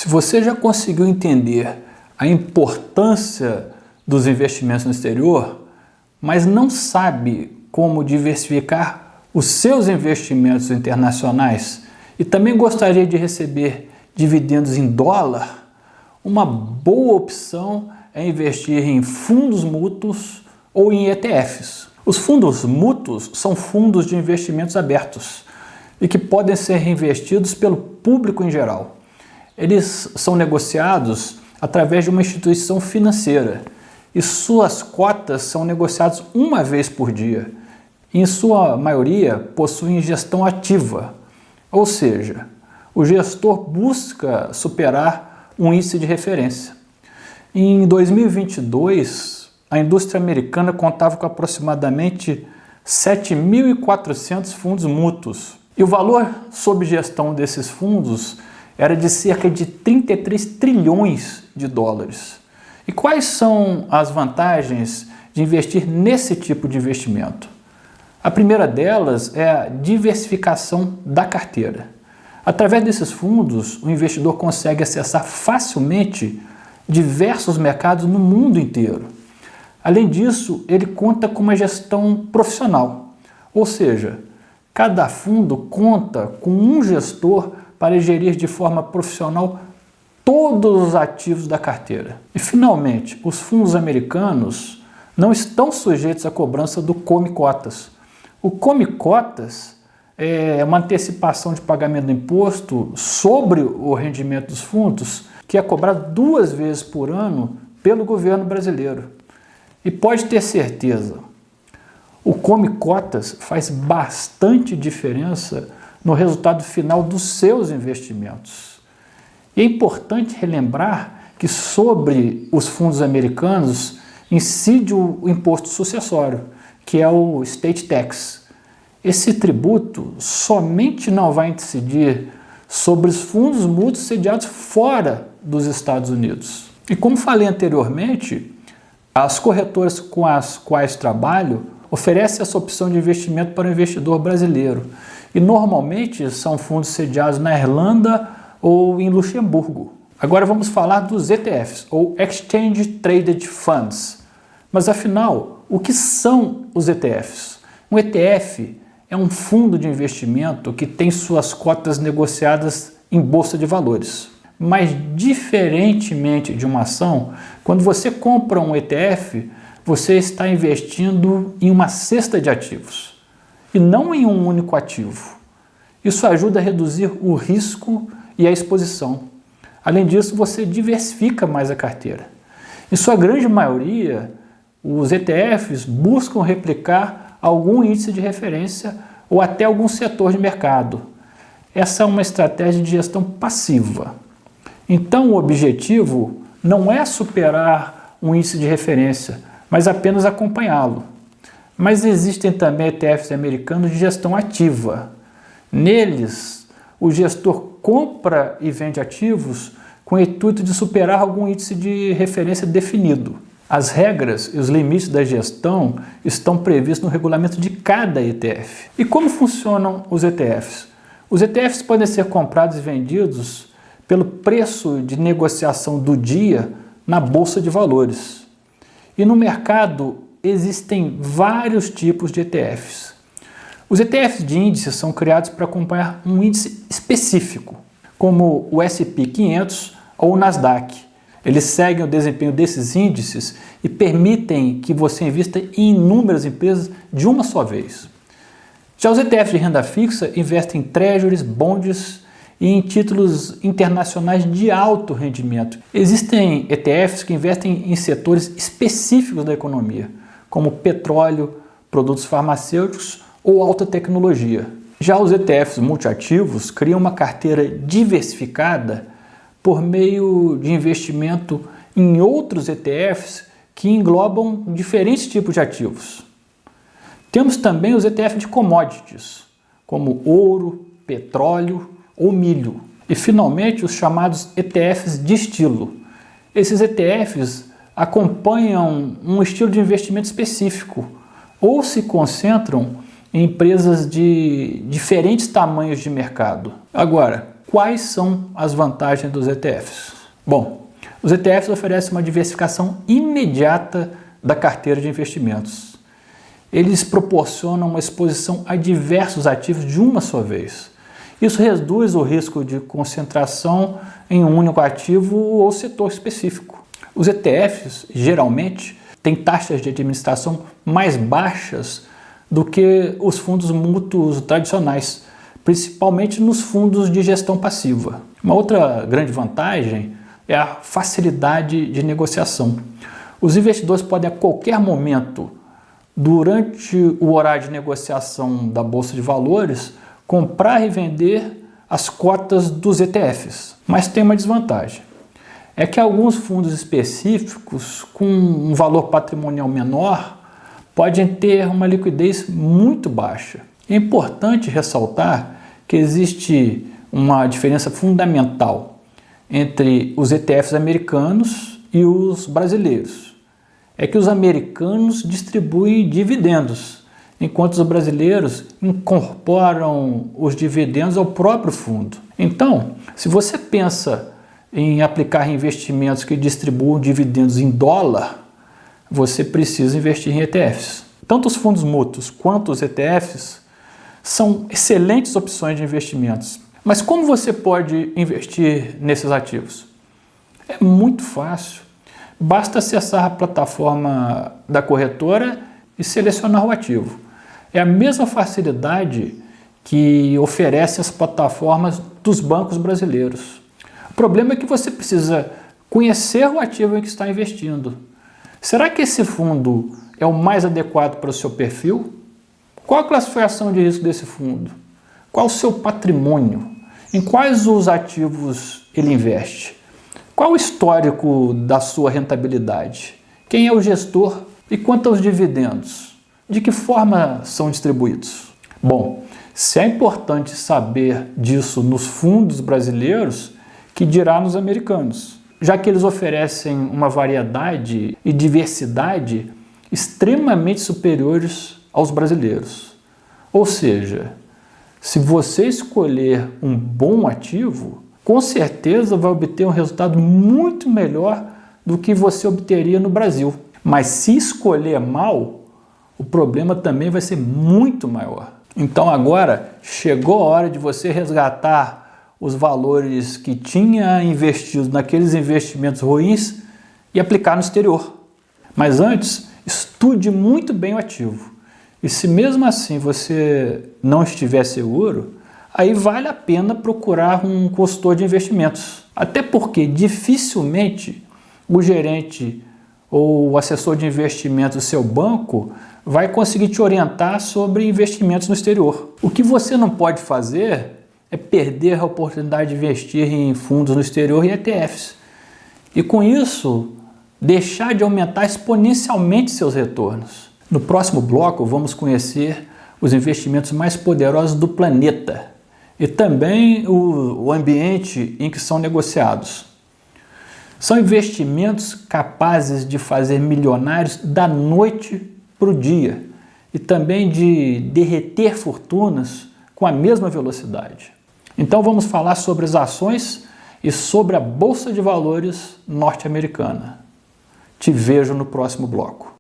Se você já conseguiu entender a importância dos investimentos no exterior, mas não sabe como diversificar os seus investimentos internacionais e também gostaria de receber dividendos em dólar, uma boa opção é investir em fundos mútuos ou em ETFs. Os fundos mútuos são fundos de investimentos abertos e que podem ser reinvestidos pelo público em geral. Eles são negociados através de uma instituição financeira e suas cotas são negociadas uma vez por dia. Em sua maioria, possuem gestão ativa, ou seja, o gestor busca superar um índice de referência. Em 2022, a indústria americana contava com aproximadamente 7.400 fundos mútuos e o valor sob gestão desses fundos era de cerca de 33 trilhões de dólares. E quais são as vantagens de investir nesse tipo de investimento? A primeira delas é a diversificação da carteira. Através desses fundos, o investidor consegue acessar facilmente diversos mercados no mundo inteiro. Além disso, ele conta com uma gestão profissional, ou seja, cada fundo conta com um gestor para gerir de forma profissional todos os ativos da carteira. E, finalmente, os fundos americanos não estão sujeitos à cobrança do Come Cotas. O Come Cotas é uma antecipação de pagamento do imposto sobre o rendimento dos fundos que é cobrado 2 vezes por ano pelo governo brasileiro. E pode ter certeza, o Come Cotas faz bastante diferença no resultado final dos seus investimentos. E é importante relembrar que sobre os fundos americanos incide o imposto sucessório, que é o State Tax. Esse tributo somente não vai incidir sobre os fundos mútuos sediados fora dos Estados Unidos. E como falei anteriormente, as corretoras com as quais trabalho oferecem essa opção de investimento para o investidor brasileiro. E normalmente são fundos sediados na Irlanda ou em Luxemburgo. Agora vamos falar dos ETFs, ou Exchange Traded Funds. Mas afinal, o que são os ETFs? Um ETF é um fundo de investimento que tem suas cotas negociadas em bolsa de valores. Mas diferentemente de uma ação, quando você compra um ETF, você está investindo em uma cesta de ativos e não em um único ativo. Isso ajuda a reduzir o risco e a exposição. Além disso, você diversifica mais a carteira. Em sua grande maioria, os ETFs buscam replicar algum índice de referência ou até algum setor de mercado. Essa é uma estratégia de gestão passiva. Então, o objetivo não é superar um índice de referência, mas apenas acompanhá-lo. Mas existem também ETFs americanos de gestão ativa. Neles, o gestor compra e vende ativos com o intuito de superar algum índice de referência definido. As regras e os limites da gestão estão previstos no regulamento de cada ETF. E como funcionam os ETFs? Os ETFs podem ser comprados e vendidos pelo preço de negociação do dia na Bolsa de Valores. E no mercado existem vários tipos de ETFs. Os ETFs de índice são criados para acompanhar um índice específico, como o S&P 500 ou o Nasdaq. Eles seguem o desempenho desses índices e permitem que você invista em inúmeras empresas de uma só vez. Já os ETFs de renda fixa investem em treasuries, bonds e em títulos internacionais de alto rendimento. Existem ETFs que investem em setores específicos da economia, como petróleo, produtos farmacêuticos ou alta tecnologia. Já os ETFs multiativos criam uma carteira diversificada por meio de investimento em outros ETFs que englobam diferentes tipos de ativos. Temos também os ETFs de commodities, como ouro, petróleo ou milho. E, finalmente, os chamados ETFs de estilo. Esses ETFs acompanham um estilo de investimento específico ou se concentram em empresas de diferentes tamanhos de mercado. Agora, quais são as vantagens dos ETFs? Bom, os ETFs oferecem uma diversificação imediata da carteira de investimentos. Eles proporcionam uma exposição a diversos ativos de uma só vez. Isso reduz o risco de concentração em um único ativo ou setor específico. Os ETFs, geralmente, têm taxas de administração mais baixas do que os fundos mútuos tradicionais, principalmente nos fundos de gestão passiva. Uma outra grande vantagem é a facilidade de negociação. Os investidores podem a qualquer momento, durante o horário de negociação da Bolsa de Valores, comprar e vender as cotas dos ETFs. Mas tem uma desvantagem. É que alguns fundos específicos, com um valor patrimonial menor, podem ter uma liquidez muito baixa. É importante ressaltar que existe uma diferença fundamental entre os ETFs americanos e os brasileiros. É que os americanos distribuem dividendos, enquanto os brasileiros incorporam os dividendos ao próprio fundo. Então, se você pensa em aplicar investimentos que distribuam dividendos em dólar, você precisa investir em ETFs. Tanto os fundos mútuos quanto os ETFs são excelentes opções de investimentos. Mas como você pode investir nesses ativos? É muito fácil. Basta acessar a plataforma da corretora e selecionar o ativo. É a mesma facilidade que oferece as plataformas dos bancos brasileiros. O problema é que você precisa conhecer o ativo em que está investindo. Será que esse fundo é o mais adequado para o seu perfil? Qual a classificação de risco desse fundo? Qual o seu patrimônio? Em quais os ativos ele investe? Qual o histórico da sua rentabilidade? Quem é o gestor e quanto aos dividendos? De que forma são distribuídos? Bom, se é importante saber disso nos fundos brasileiros, que dirá nos americanos, já que eles oferecem uma variedade e diversidade extremamente superiores aos brasileiros. Ou seja, se você escolher um bom ativo, com certeza vai obter um resultado muito melhor do que você obteria no Brasil. Mas se escolher mal, o problema também vai ser muito maior. Então agora chegou a hora de você resgatar os valores que tinha investido naqueles investimentos ruins e aplicar no exterior. Mas antes, estude muito bem o ativo. E se mesmo assim você não estiver seguro, aí vale a pena procurar um consultor de investimentos. Até porque dificilmente o gerente ou o assessor de investimentos do seu banco vai conseguir te orientar sobre investimentos no exterior. O que você não pode fazer é perder a oportunidade de investir em fundos no exterior e ETFs. E com isso, deixar de aumentar exponencialmente seus retornos. No próximo bloco, vamos conhecer os investimentos mais poderosos do planeta e também o ambiente em que são negociados. São investimentos capazes de fazer milionários da noite para o dia e também de derreter fortunas com a mesma velocidade. Então vamos falar sobre as ações e sobre a Bolsa de Valores norte-americana. Te vejo no próximo bloco.